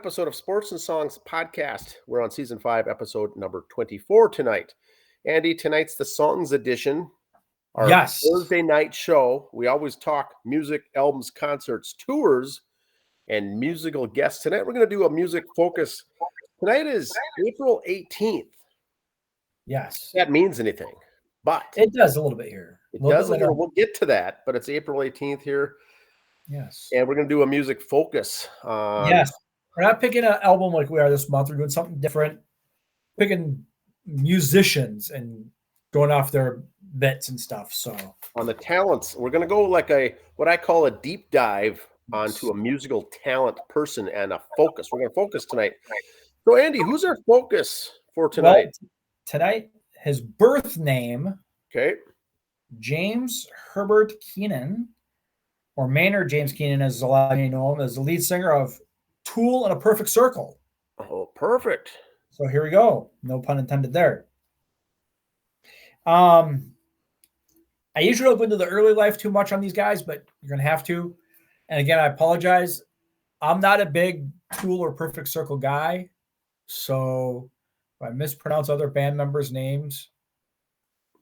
episode of Sports and Songs podcast. We're on season 5, episode number 24 tonight. Andy, tonight's the Songs edition. Our Yes. Thursday night show. We always talk music, albums, concerts, tours, and musical guests. Tonight we're going to do a music focus. Tonight is April 18th. Yes. If that means anything, but it does a little bit here. It does a little. We'll get to that, but it's April 18th here. Yes. And we're going to do a music focus. Yes. We're not picking an album like we are this month. We're doing something different. Picking musicians and going off their bits and stuff. So on the talents, we're going to go like what I call a deep dive onto a musical talent person and a focus. We're going to focus tonight. So Andy, who's our focus for tonight? Well, tonight, his birth name, okay, James Herbert Keenan, or Maynard James Keenan, as a lot of you know him, as the lead singer of Tool and a Perfect Circle. Oh, perfect. So here we go. No pun intended there. I usually don't go into the early life too much on these guys, but you're going to have to. And again, I apologize. I'm not a big Tool or Perfect Circle guy. So if I mispronounce other band members' names,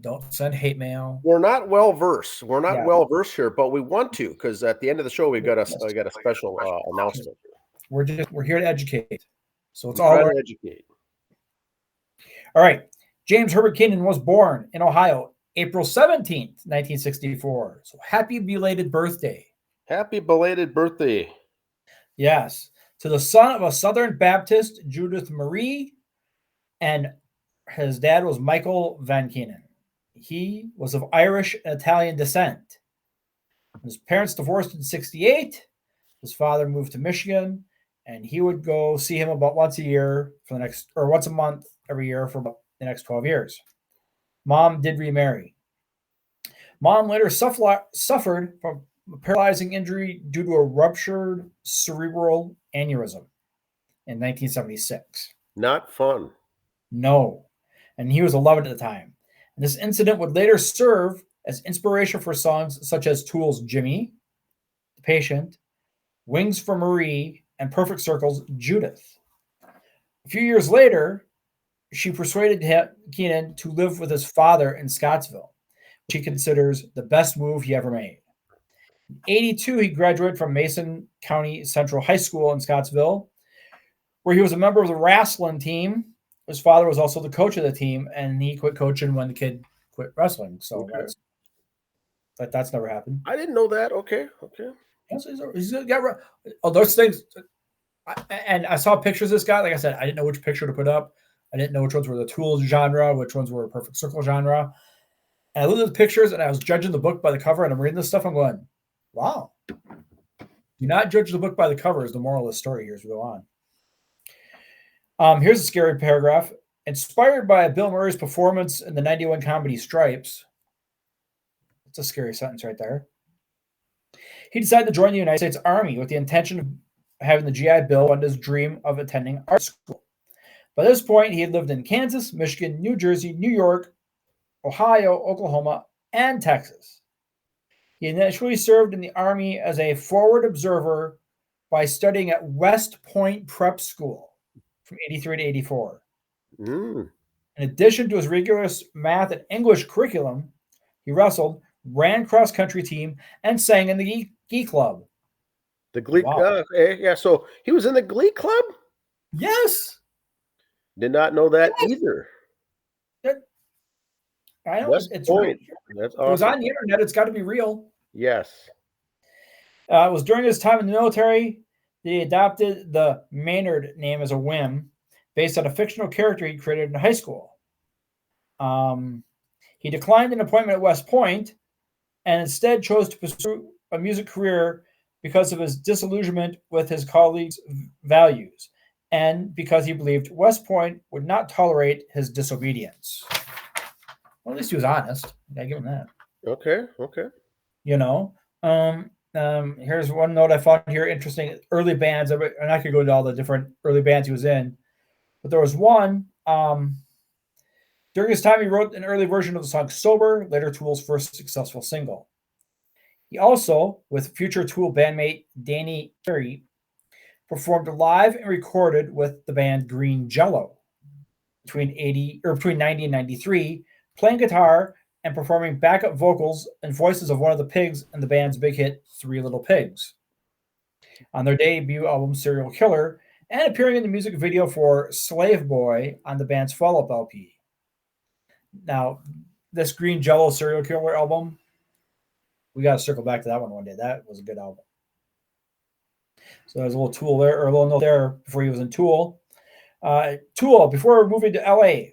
don't send hate mail. We're not well versed. We're not well versed here, but we want to, because at the end of the show we got a special announcement. We're here to educate. So it's all to educate. All right. James Herbert Keenan was born in Ohio, April 17th, 1964. So happy belated birthday. Happy belated birthday. Yes. To the son of a Southern Baptist, Judith Marie, and his dad was Michael Van Keenan. He was of Irish and Italian descent. His parents divorced in 1968. His father moved to Michigan, and he would go see him about once a month every year for about the next 12 years. Mom did remarry. Mom later suffered from a paralyzing injury due to a ruptured cerebral aneurysm in 1976. Not fun. No. And he was 11 at the time. And this incident would later serve as inspiration for songs such as Tool's Jimmy, The Patient, Wings for Marie, and Perfect Circle's Judith. A few years later, she persuaded Keenan to live with his father in Scottsville, which he considers the best move he ever made. In 1982, he graduated from Mason County Central High School in Scottsville, where he was a member of the wrestling team. His father was also the coach of the team, and he quit coaching when the kid quit wrestling. So that's never happened. I didn't know that. Okay. Yes, he's got those things. And I saw pictures of this guy. Like I said, I didn't know which picture to put up. I didn't know which ones were the Tool genre, which ones were Perfect Circle genre. And I looked at the pictures, and I was judging the book by the cover, and I'm reading this stuff. I'm going, wow. Do not judge the book by the cover is the moral of the story here as we go on. Here's a scary paragraph. Inspired by Bill Murray's performance in the 91 comedy Stripes. That's a scary sentence right there. He decided to join the United States Army with the intention of having the GI Bill fund his dream of attending art school. By this point, he had lived in Kansas, Michigan, New Jersey, New York, Ohio, Oklahoma, and Texas. He initially served in the Army as a forward observer by studying at West Point Prep School from 1983 to 1984. In addition to his rigorous math and English curriculum, he wrestled, ran cross-country team, and sang in the Glee Club. The Glee Club? Yeah, so he was in the Glee Club? Yes. Did not know that either. I know. West Point. That's awesome. It was on the internet. It's got to be real. Yes. It was during his time in the military that he adopted the Maynard name as a whim based on a fictional character he created in high school. He declined an appointment at West Point and instead chose to pursue a music career because of his disillusionment with his colleagues' values and because he believed West Point would not tolerate his disobedience. Well, at least he was honest. I gotta give him that. Okay. You know, here's one note I found here interesting. Early bands. I'm not going to go into all the different early bands he was in, but there was one. During his time, he wrote an early version of the song Sober, later Tool's first successful single. He also, with future Tool bandmate Danny Carey, performed live and recorded with the band Green Jello between 90 and 93, playing guitar and performing backup vocals and voices of one of the pigs in the band's big hit Three Little Pigs on their debut album Serial Killer, and appearing in the music video for Slave Boy on the band's follow-up LP. Now, this Green Jello Serial Killer album, we got to circle back to that one day. That was a good album. So there's a little Tool there, or a little note there before he was in Tool. Tool, before moving to LA,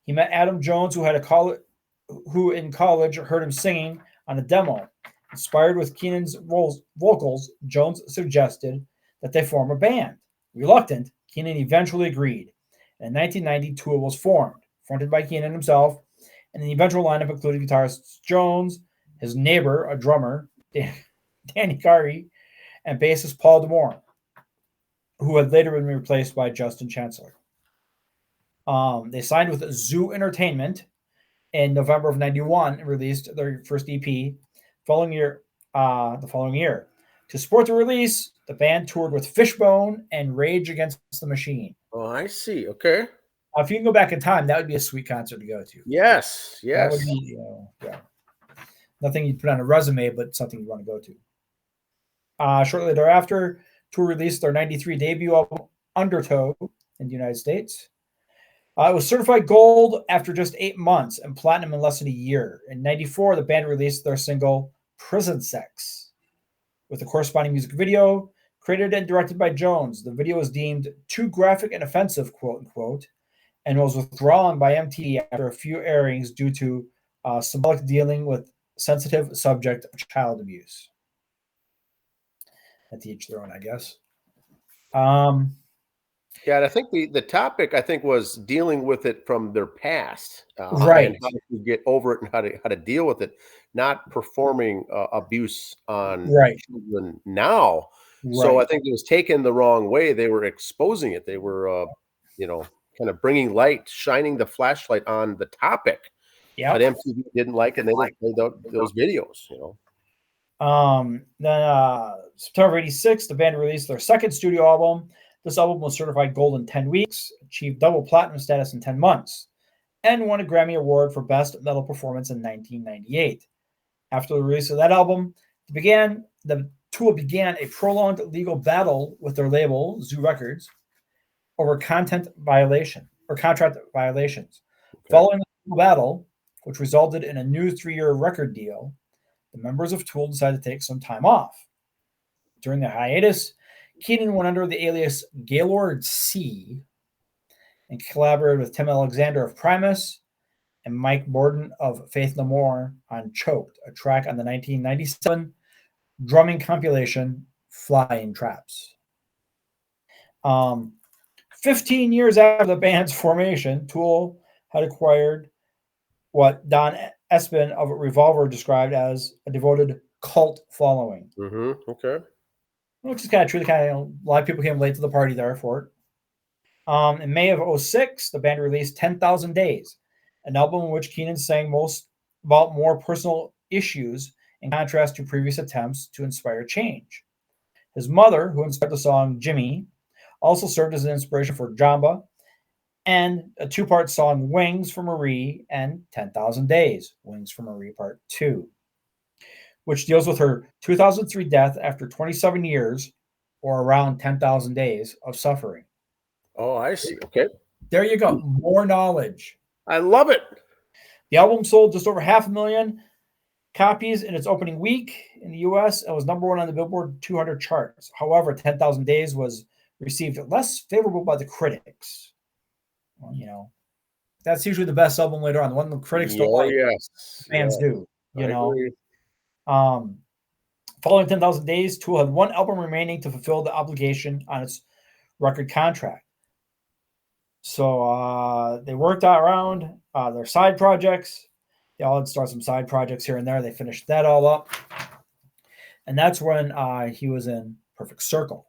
he met Adam Jones, who in college heard him singing on a demo. Inspired with Keenan's vocals, Jones suggested that they form a band. Reluctant, Keenan eventually agreed. In 1990, Tool was formed, fronted by Keenan himself, and the eventual lineup included guitarist Jones, his neighbor, a drummer, Danny Carey, and bassist Paul DeMore, who had later been replaced by Justin Chancellor. They signed with Zoo Entertainment in November of 91 and released their first EP the following year. To support the release, the band toured with Fishbone and Rage Against the Machine. Oh, I see. Okay. If you can go back in time, that would be a sweet concert to go to. Yes. That would be, yeah. Nothing you'd put on a resume, but something you want to go to. Shortly thereafter, Tool released their 93 debut album, Undertow, in the United States. It was certified gold after just 8 months and platinum in less than a year. In 94, the band released their single, Prison Sex, with a corresponding music video, created and directed by Jones. The video was deemed too graphic and offensive, quote unquote, and was withdrawn by MTV after a few airings due to symbolic dealing with sensitive subject of child abuse. At each their own, I guess. Yeah, and I think the topic was dealing with it from their past, right? And how to get over it and how to deal with it, not performing abuse on children now. Right. So I think it was taken the wrong way. They were exposing it. They were, kind of bringing light, shining the flashlight on the topic. Yeah, but MTV didn't like it. And they didn't play those videos. Then September 86, the band released their second studio album. This album was certified gold in 10 weeks, achieved double platinum status in 10 months, and won a Grammy Award for Best Metal Performance in 1998. After the release of that album, the Tool began a prolonged legal battle with their label, Zoo Records, over contract violations. Okay. Following the battle, which resulted in a new 3-year record deal, the members of Tool decided to take some time off. During the hiatus, Keenan went under the alias Gaylord C and collaborated with Tim Alexander of Primus and Mike Borden of Faith No More on Choked, a track on the 1997 drumming compilation Flying Traps. 15 years after the band's formation, Tool had acquired what Don Espin of Revolver described as a devoted cult following. Mm-hmm. Okay. Which is kind of true. A lot of people came late to the party there for it. In May of 2006, the band released 10,000 Days, an album in which Keenan sang about more personal issues in contrast to previous attempts to inspire change. His mother, who inspired the song Jimmy, also served as an inspiration for Jamba, and a 2-part song Wings for Marie and 10,000 Days, Wings for Marie Part 2. Which deals with her 2003 death after 27 years, or around 10,000 days of suffering. Oh, I see. Okay. There you go. More knowledge. I love it. The album sold just over 500,000 copies in its opening week in the U.S. and was number 1 on the Billboard 200 charts. However, 10,000 Days was received less favorable by the critics. Well, that's usually the best album later on. The one the critics don't like, fans do. Agree. Following 10,000 Days, Tool had 1 album remaining to fulfill the obligation on its record contract. So they worked out around their side projects. They all had started some side projects here and there. They finished that all up. And that's when he was in Perfect Circle.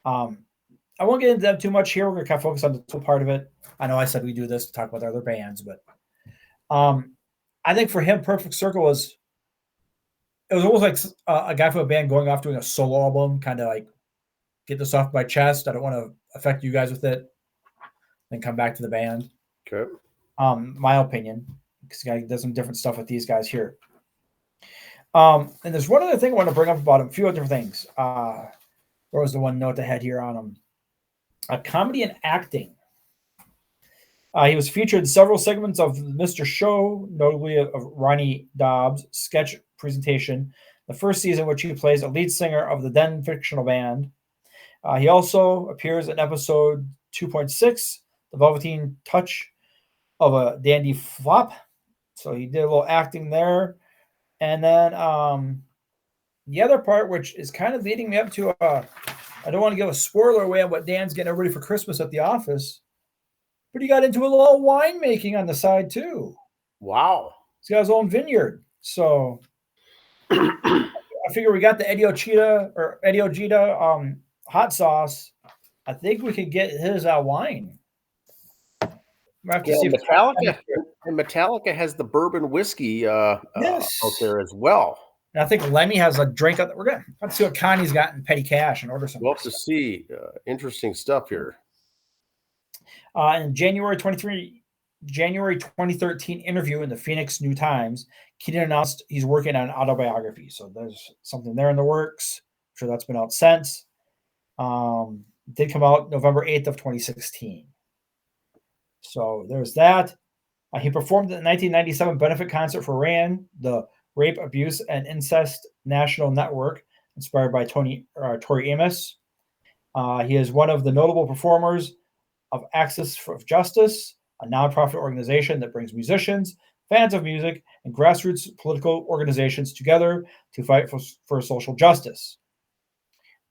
I won't get into that too much here. We're going to kind of focus on the Tool part of it. I know I said we do this to talk about other bands, but I think for him, Perfect Circle was almost like a guy from a band going off doing a solo album, kind of like get this off my chest. I don't want to affect you guys with it. Then come back to the band. Okay. My opinion, because the guy does some different stuff with these guys here. And there's one other thing I want to bring up about him. A few other things. Where was the one note I had here on him? Comedy and acting. He was featured in several segments of Mr. Show, notably of Ronnie Dobbs' sketch presentation, the first season, which he plays a lead singer of the then fictional band. He also appears in episode 2.6, The Velveteen Touch of a Dandy Flop. So he did a little acting there. And then the other part, which is kind of leading me up to, I don't want to give a spoiler away on what Dan's getting ready for Christmas at the office, but he got into a little winemaking on the side too. Wow. He's got his own vineyard. So I figure we got the Eddie Ojeda hot sauce. I think we could get his wine. Metallica has the bourbon whiskey out there as well. And I think Lemmy has a drink. We're going to see what Connie's got in petty cash and order some. We'll have to see. Interesting stuff here. In January 2013 interview in the Phoenix New Times, Keenan announced he's working on an autobiography. So there's something there in the works. I'm sure that's been out since. Did come out November 8th of 2016. So there's that. He performed at the 1997 benefit concert for RAN, the Rape, Abuse, and Incest National Network, inspired by Tori Amos. He is one of the notable performers of Access for Justice, a nonprofit organization that brings musicians, fans of music, and grassroots political organizations together to fight for social justice.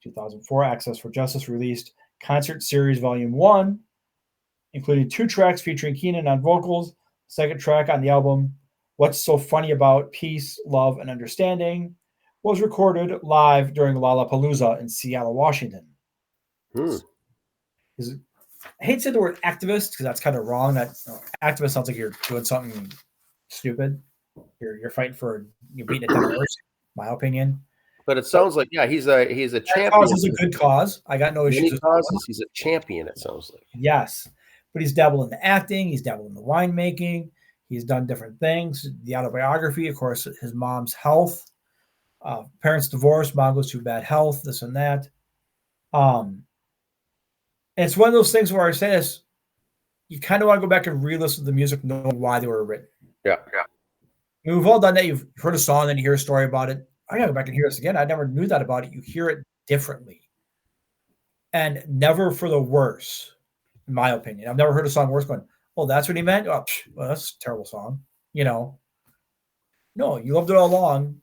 2004, Access for Justice released Concert Series Volume 1, including 2 tracks featuring Keenan on vocals. Second track on the album, What's So Funny About Peace, Love, and Understanding, was recorded live during Lollapalooza in Seattle, Washington. I hate to say the word activist because that's kind of wrong. Activist sounds like you're doing something stupid. You're fighting for beating a dead horse, my opinion. But it sounds like he's a champion. Cause is a good cause. I got no issues with causes. He's a champion. It sounds like. Yes, but he's dabbled in the acting. He's dabbled in the winemaking. He's done different things. The autobiography, of course, his mom's health. Parents divorced. Mom goes through bad health. This and that. It's one of those things where I say this, you kind of want to go back and re-listen to the music, knowing why they were written. Yeah. I mean, we've all done that. You've heard a song, then you hear a story about it. I got to go back and hear this again. I never knew that about it. You hear it differently. And never for the worse, in my opinion. I've never heard a song worse going, oh, that's what he meant? Oh, well, that's a terrible song. No, you loved it all along.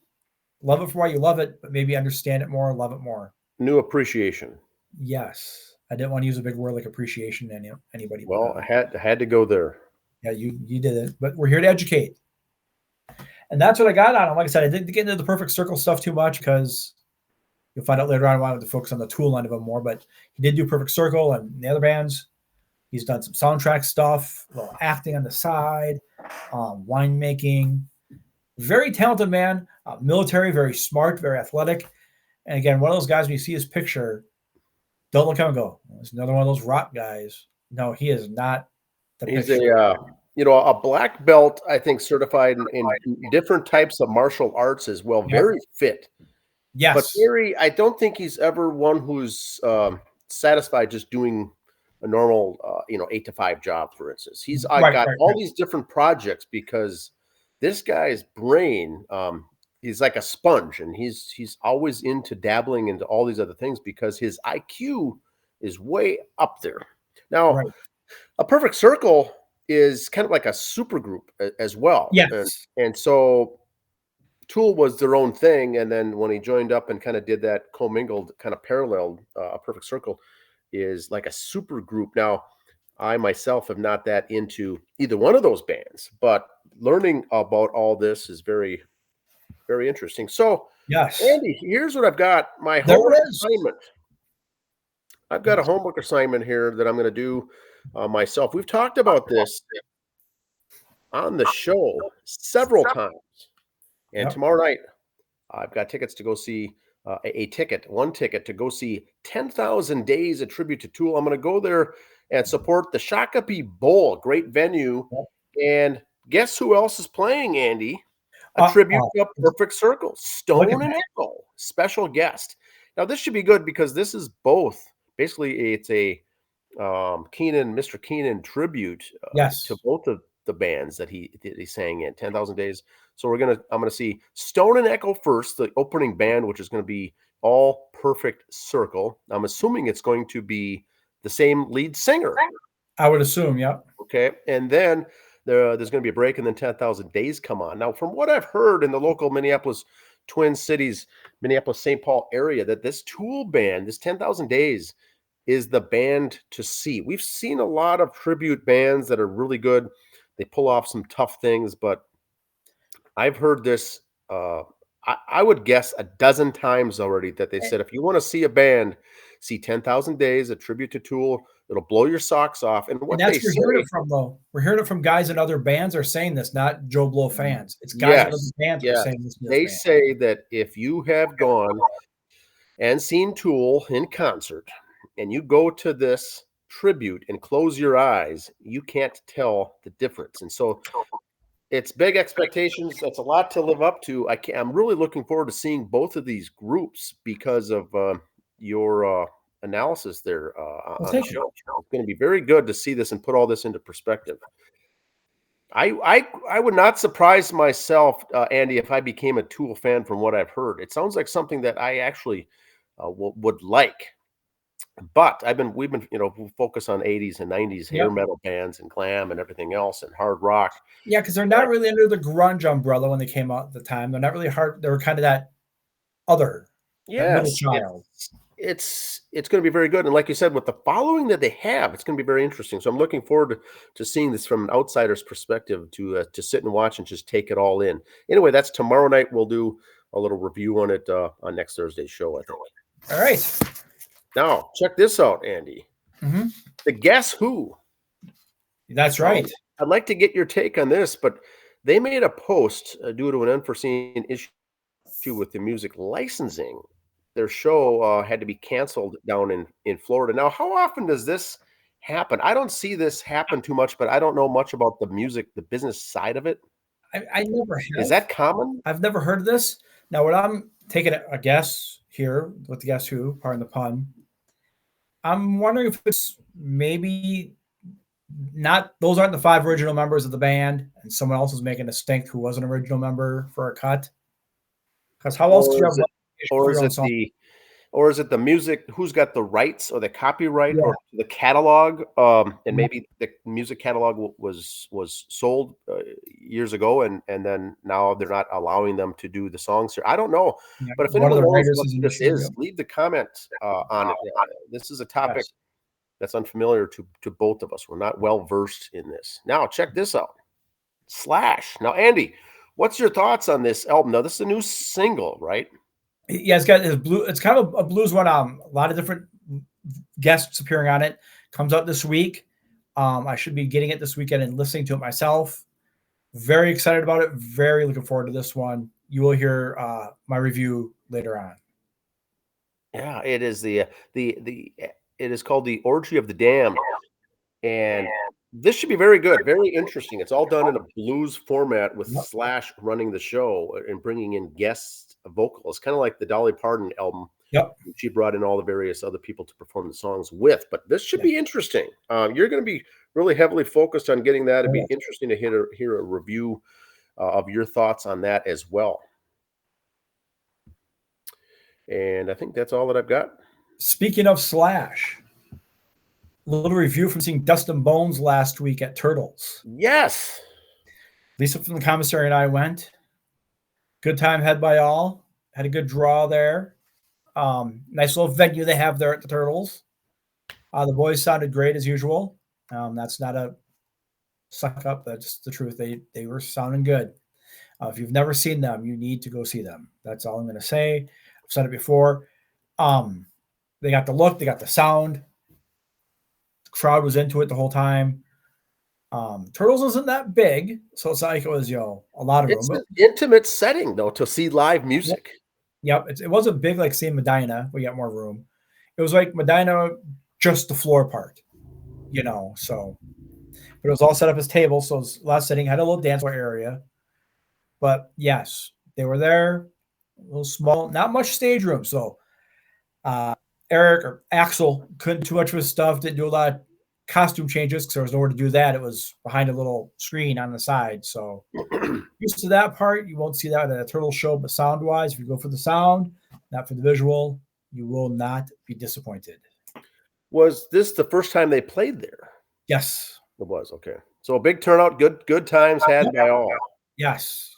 Love it for why you love it, but maybe understand it more, love it more. New appreciation. Yes. I didn't want to use a big word like appreciation to anybody. Well, I had to go there. Yeah, you did it. But we're here to educate. And that's what I got on him. Like I said, I didn't get into the Perfect Circle stuff too much because you'll find out later on why I wanted to focus on the Tool line of him more. But he did do Perfect Circle and the other bands. He's done some soundtrack stuff, a little acting on the side, winemaking. Very talented man, military, very smart, very athletic. And again, one of those guys, when you see his picture, don't look at him and go, there's another one of those rock guys. No, he is not. He's a black belt, I think, certified in different types of martial arts as well. Yeah. Very fit. Yes. But I don't think he's ever one who's satisfied just doing a normal, 8 to 5 job, for instance. He's got all these different projects because this guy's brain, he's like a sponge, and he's always into dabbling into all these other things because his IQ is way up there. Now, A Perfect Circle is kind of like a super group as well. Yes. And so Tool was their own thing, and then when he joined up and kind of did that commingled, kind of paralleled, A Perfect Circle is like a super group. Now, I myself am not that into either one of those bands, but learning about all this is very, very interesting. So, yes, Andy, here's what I've got. My homework assignment. I've got a homework assignment here that I'm going to do myself. We've talked about this on the show several times. And tomorrow night, I've got tickets to go see one ticket to go see 10,000 Days, a tribute to Tool. I'm going to go there and support the Shakopee Bowl, great venue. And guess who else is playing, Andy? A tribute to Perfect Circle, Stone and Echo, special guest. Now, this should be good because this is both. Basically, it's a Mr. Keenan tribute to both of the bands that he sang in 10,000 Days. So I'm gonna see Stone and Echo first, the opening band, which is going to be all Perfect Circle. I'm assuming it's going to be the same lead singer. I would assume, yeah. Okay, and then there's going to be a break, and then 10,000 Days come on. Now, from what I've heard in the local Minneapolis, Twin Cities, Minneapolis, St. Paul area, that this Tool band, this 10,000 Days, is the band to see. We've seen a lot of tribute bands that are really good. They pull off some tough things, but I've heard this, I would guess a dozen times already that they said, if you want to see a band, see 10,000 Days, a tribute to Tool. It'll blow your socks off. And what that's where we're hearing it from, though. We're hearing it from guys in other bands are saying this, not Joe Blow fans. It's guys in other bands are saying this. They say that if you have gone and seen Tool in concert and you go to this tribute and close your eyes, you can't tell the difference. And so it's big expectations. That's a lot to live up to. I'm really looking forward to seeing both of these groups because of your analysis there on the show. It's going to be very good to see this and put all this into perspective. I would not surprise myself, Andy, if I became a Tool fan from what I've heard. It sounds like something that I actually would like. But we've been focus on 80s and 90s hair metal bands and glam and everything else and hard rock. Yeah, because they're not really under the grunge umbrella when they came out at the time. They're not really hard. They were kind of that other. Yes, child. It's going to be very good. And like you said, with the following that they have, it's going to be very interesting. So I'm looking forward to seeing this from an outsider's perspective, to sit and watch and just take it all in. Anyway, that's tomorrow night. We'll do a little review on it on next Thursday's show, I think. All right. Now, check this out, Andy. Mm-hmm. The Guess Who. That's right. I'd like to get your take on this, but they made a post due to an unforeseen issue with the music licensing. Their show had to be canceled down in Florida. Now, how often does this happen? I don't see this happen too much, but I don't know much about the business side of it. I never have. Is that common? I've never heard of this. Now, what I'm taking a guess here with the Guess Who, pardon the pun, I'm wondering if it's maybe not, those aren't the 5 original members of the band, and someone else is making a stink who was an original member for a cut. Because how else could you have? Or is it the music? Who's got the rights or the copyright or the catalog? And maybe the music catalog was sold years ago, and then now they're not allowing them to do the songs here. I don't know, but if anyone knows what this is, leave the comment on it. This is a topic that's unfamiliar to both of us. We're not well versed in this. Now, check this out. Slash. Now, Andy, what's your thoughts on this album? Now, this is a new single, right? Yeah, it's got his blue. It's kind of a blues one. A lot of different guests appearing on it. Comes out this week. I should be getting it this weekend and listening to it myself. Very excited about it. Very looking forward to this one. You will hear my review later on. Yeah, it is it is called The Orgy of the Damned, and this should be very good, very interesting. It's all done in a blues format with Slash running the show and bringing in guest vocals, kind of like the Dolly Parton album. She brought in all the various other people to perform the songs with. But this should be interesting. You're going to be really heavily focused on getting that. It'd be interesting to hear a review of your thoughts on that as well. And I think that's all that I've got. Speaking of Slash, a little review from seeing Dustin Bones last week at Turtles. Yes. Lisa from the commissary and I went. Good time had by all. Had a good draw there. Nice little venue they have there at the Turtles. The boys sounded great as usual. That's not a suck up. That's the truth. They were sounding good. If you've never seen them, you need to go see them. That's all I'm going to say. I've said it before. They got the look. They got the sound. The crowd was into it the whole time. Turtles isn't that big, so it's like it was, a lot of room. It's an intimate setting, though, to see live music. Yep, it wasn't big like say Medina. We got more room. It was like Medina, just the floor part, So, but it was all set up as tables, so it was a lot of sitting. Had a little dance floor area, but yes, they were there. A little small, not much stage room. So, Eric or Axel couldn't do too much of his stuff. Didn't do a lot of costume changes because there was nowhere to do that. It was behind a little screen on the side. So used to that part. You won't see that at a Turtle show, but sound wise, if you go for the sound, not for the visual, you will not be disappointed. Was this the first time they played there? Yes. It was, okay. So a big turnout, good times had by all. Yes.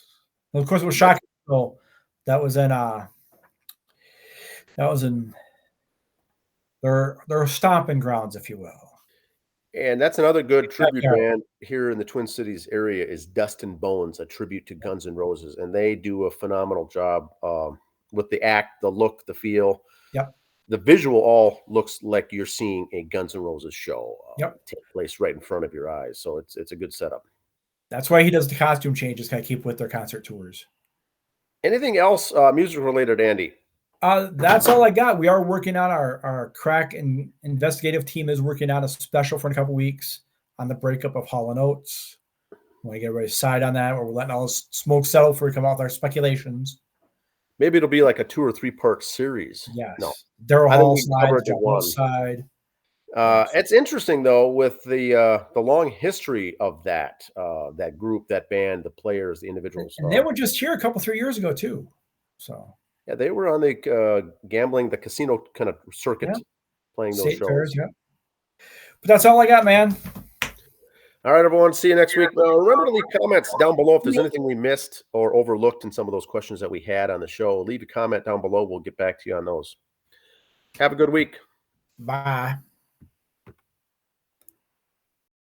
Well, of course, it was shocking. So that was in their stomping grounds, if you will. And that's another good tribute band here in the Twin Cities area is Dust and Bones, a tribute to Guns N' Roses, and they do a phenomenal job with the act, the look, the feel. Yep. The visual all looks like you're seeing a Guns N' Roses show take place right in front of your eyes. So it's a good setup. That's why he does the costume changes, kind of keep with their concert tours. Anything else music related, Andy? That's all I got. We are working on our crack and investigative team is working on a special for a couple weeks on the breakup of Hall & Oates. Want to get everybody side on that, where we're letting all this smoke settle before we come out with our speculations. Maybe it'll be like a 2 or 3 part series. Yes. No. Daryl Hall side. It's interesting though with the long history of that group, that band, the players, the individuals. And they were just here a couple 3 years ago too. So yeah, they were on the gambling, the casino kind of circuit, playing those shows. Fairs, yeah. But that's all I got, man. All right, everyone. See you next week. Remember to leave comments down below if there's anything we missed or overlooked in some of those questions that we had on the show. Leave a comment down below. We'll get back to you on those. Have a good week. Bye.